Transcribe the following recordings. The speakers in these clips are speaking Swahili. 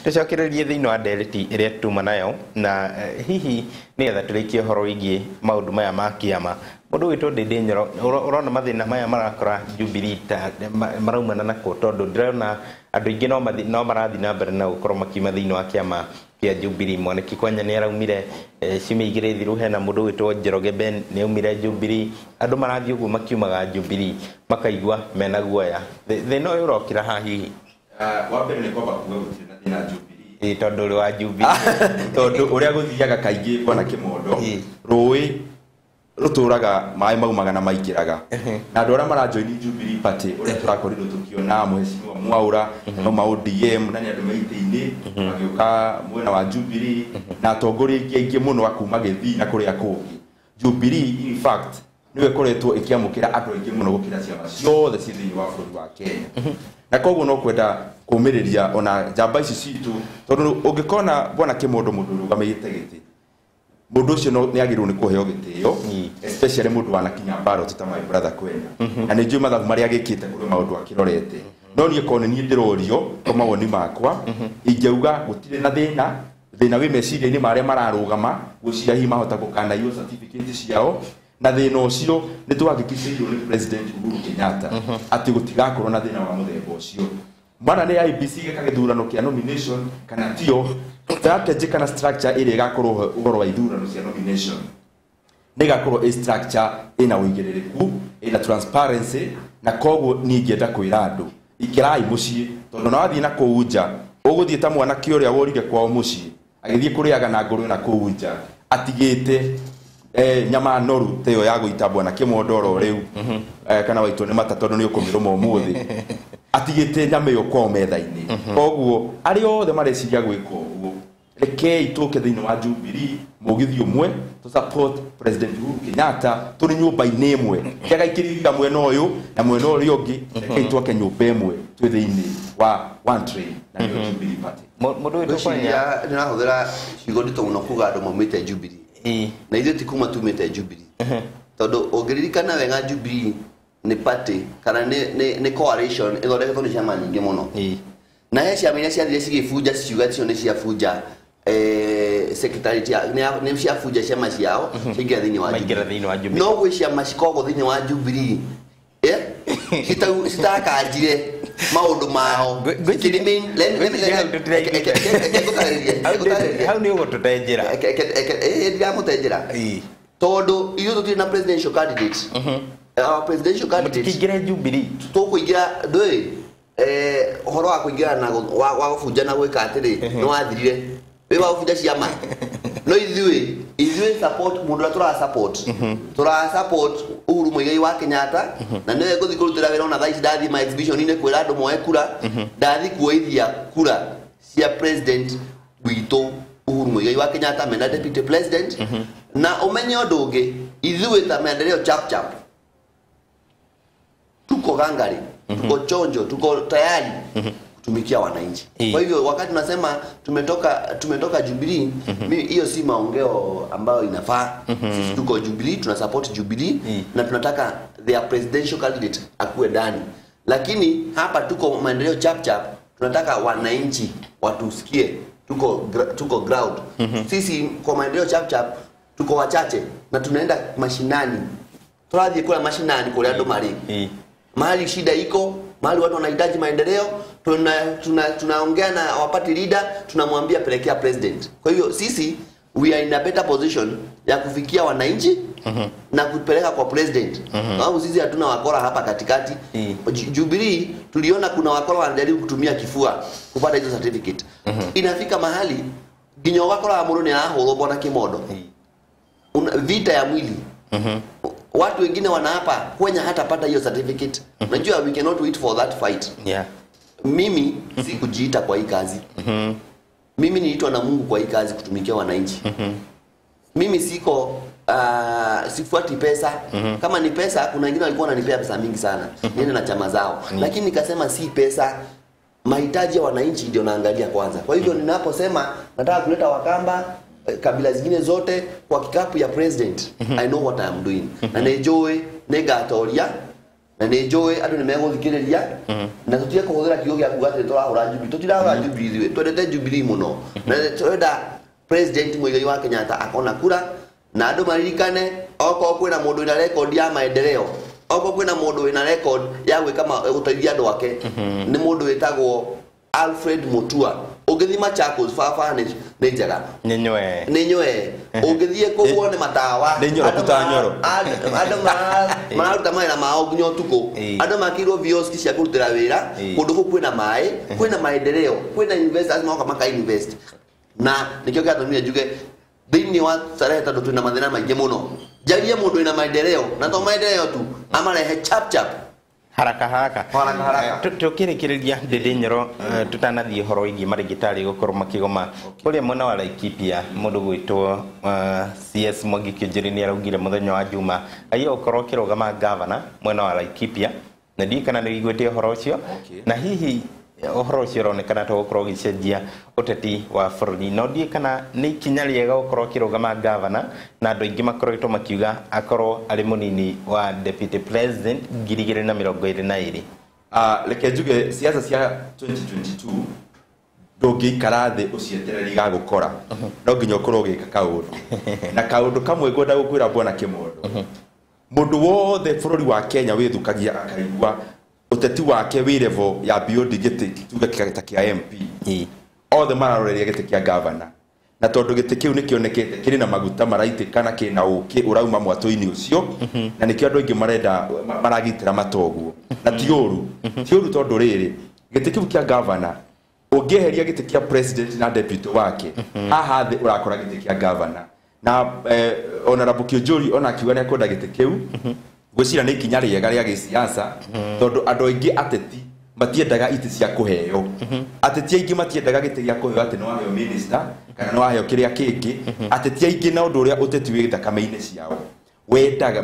tucokererie thiini wa ndereti iria tuma nayo na hihi nigetha turikie horo igie maundu maya ma kiama mundu witwo Ndindi Nyoro urona mathina maya marakora Jubilee ta maraumana nako tondu ndirona andu ingi no marathi na mbere na gukorwo makiuma thiini wa kiama kia Jubilee. Mwaniki Kwanya ni araumire ciumia igiri thiru, hena mundu witwo Njoroge Ben ni aumire Jubilee. Andu marathi uguo makiumaga Jubilee makaigua mena guoya. Thina uyu urokira ha hihi wambere ni kwamba kuwe gutire na thina Jubilee tondu uri wa Jubilee tondu uria guthiaga kaingi kwana kimondo rui ruturaga mai maumaga na maingiraga na andu aria marajoini Jubilee party uria turakorirwo tukiona mheshimiwa Mwaura no ma ODM na ni andu meite-ini magiuka mwena wa Jubilee na atongoria ingi muno akuma Githii na kuria kungi. Jubilee in fact niwe koretwo ikiamukira andu aingi muno gukira ciama ciothe ci thiini wa bũrũri wa Kenya na koguo no kwenda kumiriria ona njamba ici citu tondu ungikona bwana Kimondo mundu rugamite giti mundu ucio no niagirwo ni kuheo gitio especially mundu wanakinya ballot ta my brother Kwenya na ni njui mathabu maria agikite kuri maundu akirorete no nie kone nie ndirorio ko mawoni makwa ingeuga gutire na thina wi meciria-ini maria mararugama gucia hi mahota gukana iyo certificate ciao na thina ucio ni twahakikishirwo ni President Uhuru Kenyatta ati gutigakorwo na thina wa muthemba ucio mana ni IEBC gikagithurano kia nomination kana tio strategy kana structure iri gakorwo uhoro wa ithurano cia nomination ni gakorwo a structure ina uigiririku ina transparency na koguo ni ngienda kwira andu ikirai mucii tondu na wathii na kuunja uguthii ta mwana kiuria worire kwao mucii agithii kuriaga na nguru na kuunja atigite nyama noru teyo ya guita bwana Kimondoro riu kana waitwo ni mata tondu ni ukumiruma umuthi atigite nyama yo kwa metha-ini koguo ari othe mareciria gwika uguo rekei tuke thiini wa Jubilee mugithi umwe to support President Uhuru Kenyatta turi nyumba-ini imwe kiagaikirira mwena uyu na mwena uyu ungi rekei tuke nyumba imwe twi thiini wa one train na Jubilee party mundu witwo Kwanya ni nahuthira ciugo ndito muno kuga andu maumite Jubilee na ithuĩ ti kuma tumĩte Jubilee tondu ũngĩririkana wega Jubilee ni party kana ni coalition ithondeketwo nĩ ciama nyingĩ mũno na he ciama iria ciathire cigĩbunja ciuga cio nĩ ciabunja secretariat nĩ ciabunja ciama ciao ciingĩra thĩinĩ wa Jubilee no gwĩ ciama cikoragwo thĩinĩ wa Jubilee citakanjire maundu mao hau ni ugututenjira ndiramutejera tondu ithuĩ tũtirĩ na presidential candidate our presidential candidate tikingire Jubilee tukuingira ndũĩ uhoro wa kuingira na wa gũbunja na gwĩka atĩrĩ nĩ wathirire wĩ wa gũbunja ciama no ithuĩ support mundu tura support Uhuru Muigai wa Kenyatta na niwe ngũthi kũrutĩra wĩra ona thaici ndathi ma exhibition-inĩ kwĩra andũ moe kura ndathi kuoithia kura cia president witũ Uhuru Muigai wa Kenyatta mena deputy president na umenye ũndũ ũngĩ ithuĩ ta maendeleo chap tuko gangari tuko chonjo tuko tayari kutumikia wananchi. Kwa hivyo wakati tunasema tumetoka Jubilee, hiyo si maongeo ambayo inafaa. Sisi tuko Jubilee, tuna support Jubilee na tunataka their presidential candidate akuwe ndani. Lakini hapa tuko maendeleo chap tunataka wananchi watusikie. Tuko ground. Sisi kwa maendeleo chap tuko wachache na tunaenda mashinani. Turadhi kula mashinani kule ando mali. Mahali shida iko, mahali watu wanahitaji maendeleo, tunaongea na our party leader, tunamwambia pelekea president. Kwa hivyo sisi we are in a better position ya kufikia wananchi na kupeleka kwa president. Sababu sisi hatuna wakora hapa katikati. Jubilee tuliona kuna wakora wanajaribu kutumia kifua kupata hizo certificate. Inafika mahali ginyo wakora wa muruni ahoro bwana Kimondo. Vita ya mwili. Watu wengine wanaapa Kwenya hatapata hiyo certificate. Unajua we cannot wait for that fight. Mimi si kujiita kwa hii kazi. Mimi niitwa na Mungu kwa hii kazi kutumikia wananchi. Mimi siko sifuati pesa. Kama ni pesa kuna wengine walikuwa wananipea pesa mingi sana. Niende na chama zao. Lakini nikasema si pesa. Mahitaji ya wananchi ndio naangalia kwanza. Kwa hivyo ninaposema nataka kuleta Wakamba kabila zingine zote kwa kikapu ya president, I know what I am doing. Na nejoe negatoria na nĩ njũĩ andũ nĩ megũthikĩrĩria na tũtige kũhũthĩra kiugo gĩa kuuga atĩ tũrahũra Jubilee tũtirahũra Jubilee ithuĩ twendete Jubilee mũno na twenda President Muigai wa Kenyatta akona kura na andũ maririkane okorwo kwĩna mũndũ wĩna record ya maendeleo okorwo kwĩna mũndũ wĩna record ya gwĩka gũteithia andũ ake nĩ mũndũ wĩtagwo Alfred Mutua ũngĩthie Machakos baba nĩ njega nĩ nywe ũngĩthie kũu wone matawa andũ mararuta mawĩra mao nginya ũtukũ andũ makirwo vioski cia kũrutĩra wĩra kũndũ kũu kwĩna maĩ kwĩna maendeleo kwĩna investors maoka maka invest na nikio gĩatũmire njuge thĩinĩ wa Starehe tondũ twĩna mathĩna maingĩ mũno njarie mũndũ wĩna maendeleo na to maendeleo tu amarehe chap haraka tukirikiria Ndindi Nyoro tutanathie horo igi marigitari gukorwo makigoma kuria mwena wa Laikipia mundu gwitwo CS Mwangi Kĩnjĩrĩ ni araugire muthenya wa Juma ayo ukorwo kirugama governor mwena wa Laikipia na ndikana ni igwete horo ucio na hihi ohoro ucio ronekana to gukorwo gicenjia uteti wa bũrũri no ndikana ni ikinya riega gukorwo kirugama governor na andu ingi makoretwo makiuga akorwo ari munini wa deputy president 2022 reke njuge siasa cia 2022 ndũngĩikara thĩ ũcietereri ga gũkora no nginya ũkorwo ũgĩka kaũndũ na kaũndũ kamwe ngwenda gũkwĩra Bwana Kĩmondo mũndũ wothe bũrũri wa Kenya wĩthukagia akaigua uteti wake wi level ya beyond gĩtĩ tuge kĩa MP othe mararoreria gĩtĩ kĩa governor na tondu gĩtĩ kĩu nĩ kĩonekete kĩrĩ na maguta maraitĩkana kĩna ũkĩ ũrauma mwatũ-inĩ ũcio na nĩkĩo andũ aingĩ marenda maragitĩra matoguo na ti ũru tondu rĩrĩ gĩtĩ kĩu kĩa governor ũngĩeheria gĩtĩ kĩa president na deputy wake haha thĩ ũrakora gĩtĩ kĩa governor na honorable Kĩnjũri ona akiuga nĩ akwenda gĩtĩ kĩu gwĩcira nĩ ikinya rĩega rĩa gĩsiasa tondu andũ aingĩ ateti matiendaga iti cia kũheo ateti aingĩ matiendaga gĩtĩ gĩa kũheo atĩ no aheo minister kana no aheo kĩrĩa kĩngĩ ateti aingĩ na ũndũ ũrĩa ũteti wĩ thakame-inĩ ciao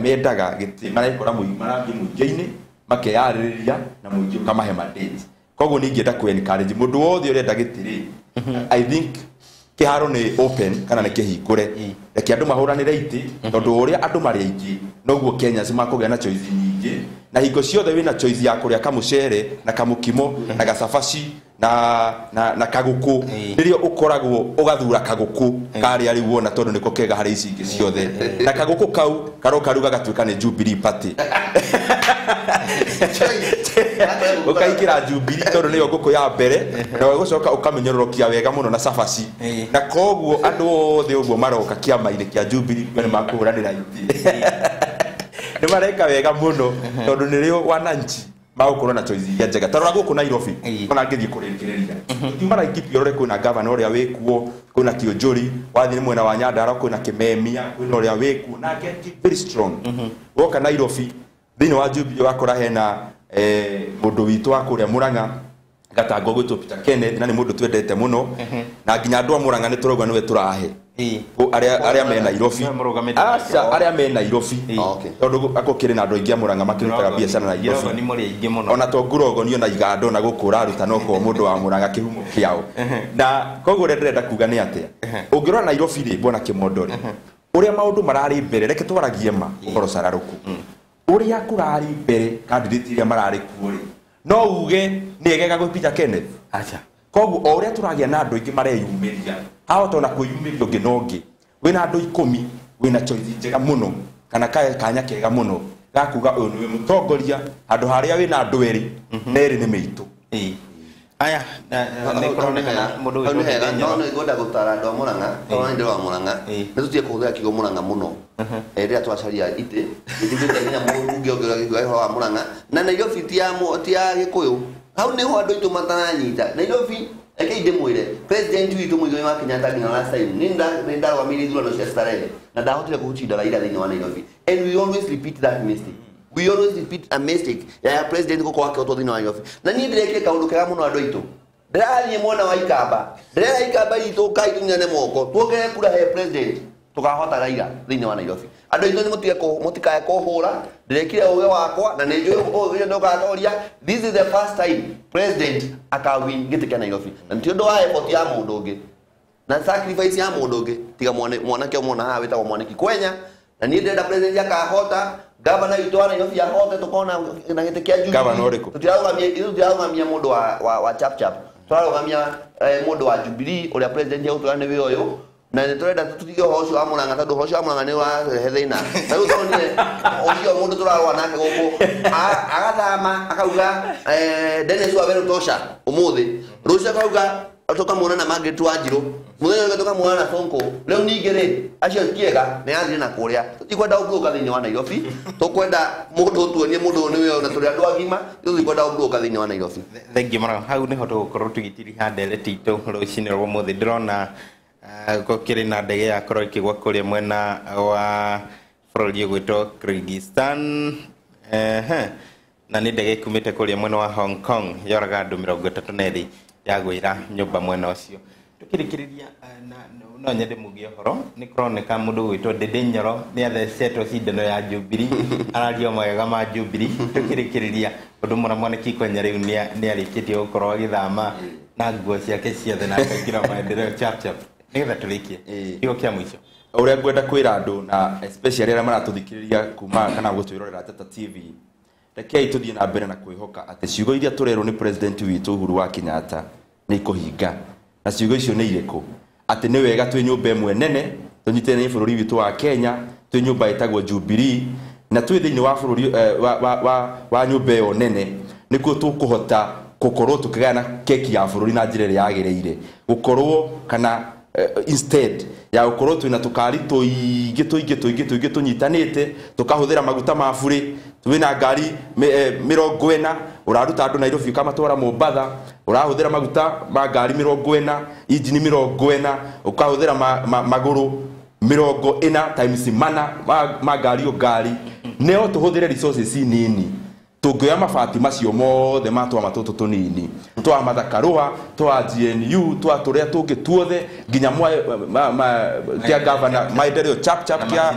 mendaga gĩtĩ marekora marathiĩ mũingĩ-inĩ makeyarĩrĩria na mũingĩ ũkamahe mandate koguo nĩ ingĩenda kũ-encourage mũndũ wothe ũrenda gĩtĩ rĩ I think kĩharo nĩ open kana nĩ kĩhingũre reke andũ mahũranĩre itĩ tondũ ũrĩa andũ marĩ aingĩ noguo Kenya cimakũgĩa na choice nyingĩ na hingo ciothe wĩna choice ya kũrĩa kamũcere na kamũkimo na gacabaci na kagũkũ rĩrĩa ũkoragwo ũgathura kagũkũ karĩa rĩu wona tondũ nĩko kega harĩ ici ingĩ ciothe na kagũkũ kau karoka rĩu gagatuĩka nĩ Jubilee Party ukaikira Jubilee tondũ nĩyo ngũkũ ya mbere na ũgũcoka ũkamenyororokia wega mũno na cabaci na koguo andũ othe ũguo maroka kĩama-inĩ kĩa Jubilee nĩ makũhũranĩra itĩ nĩ mareka wega mũno tondũ nĩrĩo wananchi magũkorwo na choice iria njega tarora gũkũ Nairobi ona ngĩthiĩ kũrĩkĩrĩria tiuma Laikipia ũrore kwĩna governor ũrĩa wĩkuo kwĩna Kĩnjũri wathiĩ mwena wa Nyandarua kwĩna Kĩmemia kwĩna ũrĩa wĩkuo na get very strong woka Nairobi thĩinĩ wa Jubilee wakora hena mũndũ witũ wa kũrĩa Mũrang'a Gatangũ gwĩtwo Peter Kenneth na nĩ mũndũ twendete mũno na nginya andũ a Mũrang'a nĩ tũrauga nĩwe tũrahe arĩa me Nairobi arĩa me Nairobi tondũ akũkĩrĩ na andũ aingĩ a Mũrang'a makĩrutaga biacara na Nairobi ona to Ngurogoni na Igando na gũkũ ũraruta no kwa mũndũ wa Mũrang'a kĩhumo kĩao na koguo ũrĩa ndĩrenda kuga nĩ atĩa ũngĩrora Nairobi rĩ Bwana Kĩmondo rĩ ũrĩa maũndũ mararĩ mbere reke twaragie ma ũhoro cararũku ũrĩa kũrarĩ mbere candidate iria mararĩ kuo rĩ no uge nĩ egega gwĩ Peter Kenneth acha koguo o ũrĩa tũragĩa na andũ aingĩ mareyumĩria ahota ona kwĩyumĩria ũngĩ na ũngĩ wĩna andũ 10 wĩna choice njega mũno kana kanya kega mũno gakuga ũyũ nĩwe mũtongoria handũ harĩa wĩna andũ erĩ na erĩ nĩ mĩitũ aya nĩ kũronekana mũndũ wĩtwo no nĩ ngwenda gũtara andũ a Mũrang'a tondũ nĩ wa Mũrang'a nĩ tũtige kũhũthĩra kiugo Mũrang'a mũno rĩrĩa twacaria itĩ nĩtũgĩte nginya mũndũ ũngĩ ũhoro wa Mũrang'a na Nairobi ti ya Gĩkũyũ hau nĩho andũ aitũ mataranyita Nairobi eke ndĩmwĩre president witũ Muigai wa Kenyatta nginya last time nĩ ndarũgamirie ithurano cia Starehe na ndahotire kũhucinda Raila thĩinĩ wa Nairobi and we always repeat that mistake we always repeat a mistake ya president gũkũ wake ũtwo thĩinĩ wa Nairobi na niĩ ndĩrekire kaũndũ kega mũno andũ aitũ ndĩrathiĩ mwena wa Ikamba ndĩrera Ikamba itũ kai tunyane moko tuongerere kura he president tukahota Raila thĩinĩ wa Nairobi andũ aitũ nĩ mũtikae kũhũra ndĩrekire ũge wakwa na nĩ njũĩ ũge ndũgatoria this is the first time president akawin gĩtĩ kĩa Nairobi na ti ũndũ wa effort ya mũndũ ũngĩ na sacrifice ya mũndũ ũngĩ tiga mwanake ũmwe haha wĩtagwo Mwaniki Kwenya na niĩ ndĩrenda president akahota Gavana witu wa Nairobi ahote tukona na gite kia Jubilee. Gavana uriku? Tutiragamia mundu wa chap chap. Tutiragamia mundu wa Jubilee uria president ya utwana we uyu. Na nitwenda tutige hocio amuranga tondu hocio amuranga ni wa hetheina. Na riu tonire ocio mundu turarwa nake guku agathama akauga Dennis Waweru tosha umuthi. Rucio akauga tukamwona na Margaret Wanjiru. Muthenya ũngĩ tukamwona na Sonko. Riu ningĩ ri acio kiega ni athire na kuria. Tutikwenda ubroka thiini wa Nairobi. Tukwenda mundu tuonie mundu ni we na turi andu agima. Tutikwenda ubroka thiini wa Nairobi. Thengi mara hau niho tugukorwo tugitiri handele titu rucini rwa muthi ndirona kokiri na ndege ya korwo ikigwa kuria mwena wa bururi gwitwo Kyrgyzstan na ni ndege kumite kuria mwena wa Hong Kong yoraga andu 32 yagwira nyumba mwena ucio tukirikiriria no nyende mugie horo ni kuroneka mundu gwitwo Ndindi Nyoro ni athecetwo cindano ya Jubilee arario magega ma Jubilee tukirikiriria undu mwaniki kwenya riu ni arikitie gukorwo agithama na nguo ciake ciothe na akagira maendeleo chap chap nigetha turikie iko kia mwisho uria ngwenda kwira andu na especially aria maratuthikiriria kuma kana gutwirorera Tata TV rekei tuthie na mbere na kwihoka ati ciugo iria turerwo ni president witu Uhuru wa Kenyatta ni kuhinga na ciugo icio ni iriku ati ni wega twi nyumba imwe nene tunyitene ni bururi witu wa Kenya twi nyumba itagwo Jubilee na twi thiini wa bururi wa nyumba yo nene nikuo tukuhota gukorwo tukigana keki ya bururi na njira ria yagireire gukorwo kana instead ya gukorwo twina tukari tuingi tunyitanite tukahuthira maguta ma buri twina ngari 40 uraruta andu Nairobi kama twara Mombasa urahuthira maguta ma ngari 40 injini 40 ukahuthira maguru 40 times mana ma ngari neo tuhuthire resources nini tungioya mabati macio mothe matwa matutu tunini twa mathakaruha twa GNU twa turia tungi tuothe nginya kia governor maendeleo chap chap kia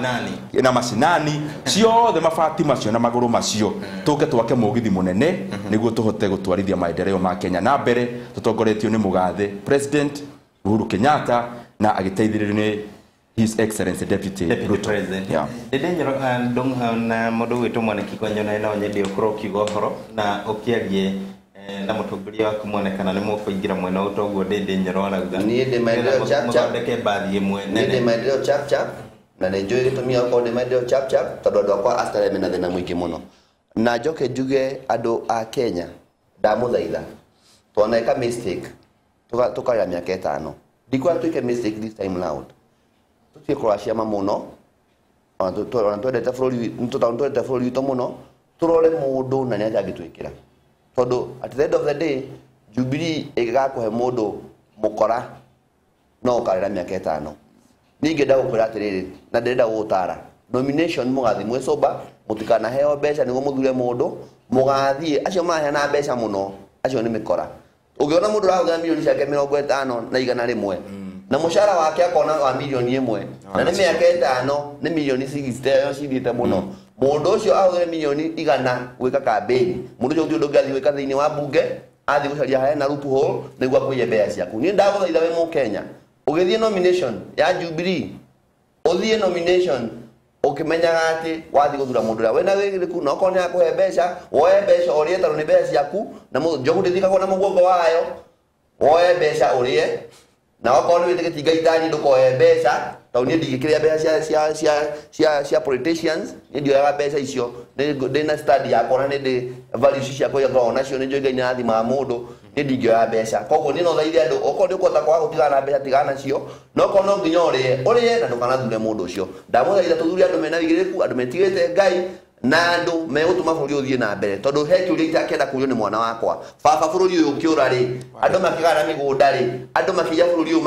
na mashinani ciothe mabati macio na maguru macio tunge twake mugithi munene niguo tuhote gutwarithia maendeleo ma Kenya na mbere tutongoretio ni mugathe president Uhuru Kenyatta na agiteithiririo ni His Excellency Deputy President. Ndindi Nyoro na mundu witu mwaniki kwenye na nyende ukoro kigo horo na ukiagie na mutongoria waku monekana ni mukuingira mwena utoguo Ndindi Nyoro arauga ni ndi maendeleo chap chap ndeke bathi imwe nene ndi maendeleo chap chap na nenjoy gitumia kwa ndi maendeleo chap chap tondu andu akwa astareme na thina mwingi muno na njoke njuge andu a Kenya ndamuthaitha tuoneka mistake tukaria miaka 5 ndikwa tuike mistake this time loud tutie Croatia mamuno ona twendete bururi witu muno turore mundu na ni atangitwikira tondu at the end of the day Jubilee igakuhe mundu mukora no ukarira miaka 5 ninge ndagukwira atiriri na ndenda gutara nomination mugathi mwesoba mutikana heo mbeca nigo muthure mundu mugathie acio mahe na mbeca muno acio ni mikora ungiona mundu rahutha milioni ciake 50 na igana rimwe na mushara wake akona wa milioni 1 na ni miaka 5 ni milioni 60 cithite muno mundu ucio ahuthe milioni igana gwika campaign mundu ucio ndungathi gwika thiini wa bunge athi gucaria haya na loophole niguo akuye mbeca ciaku ni ndaguthaitha we mu Kenya ugithie nomination ya Jubilee uthie nomination ukimenyaga ati wathi guthura mundu ria wena wigiriku no kone akuhe mbeca woe mbeca urie taru ni mbeca ciaku na njogu ndithikagwo na mugongo wayo woe mbeca urie na wakona witigitinga itani ndukoe mbeca tauni ndigikiria mbeca cia politicians ndio ya mbeca icio ndina study yakona ndi values cia kwa ngona nacio ni njoiga ina athi ma mundu ni ndigio ya mbeca koguo ni no thaithia andu okone ukota kwa gutigana mbeca tigana cio no kono nginya urie na ndukana thure mundu ucio ndamuthaitha tuthuri andu mena wigiriku andu metigite Ngai na andu megutuma bururi uthie na mbere tondu he kiuria itakenda kurio ni mwana wakwa baba bururi uyu ukiura ri andu makigana migunda ri andu makija bururi uyu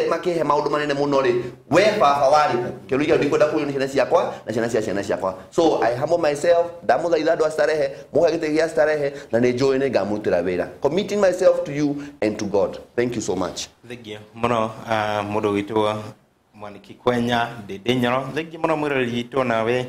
makihe maundu manene muno ri we baba wariku kiuria ndikwenda kurio ni ciana ciakwa na ciana ciakwa so I humble myself ndamuthaitha andu astarehe muhe gite gia starehe na ni njui ni ngamurutira wira committing myself to you and to God. Thank you so much. Thank you muno mundu witu mwaniki kwenya Ndindi Nyoro thank you muno mwirori witu nawe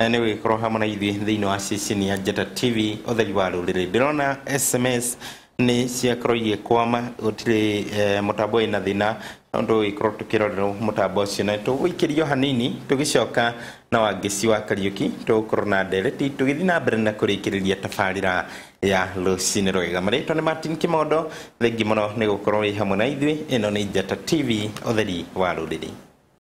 ni wikorwo hamwe na ithuĩ thĩinĩ wa ceceni ya Njata TV ũtheri wa rũrĩrĩ ndirona SMS ni ciakorwo igĩkwama gũtirĩ mũtambo ĩna thĩna nondũ ikorwo tukirorero mutambo ucio na tugũikĩrio hanini tugicoka na Wangeci wa Kariuki tugukorwo na ndereti tugithii na mbere na kurĩkĩrĩria tabarĩra ya rũcinĩ rwega. Marĩtwa nĩ Martin Kimondo, thengi mũno nĩ gũkorwo wĩ hamwe na ithuĩ. Ĩno nĩ Njata TV, ũtheri wa rũrĩrĩ.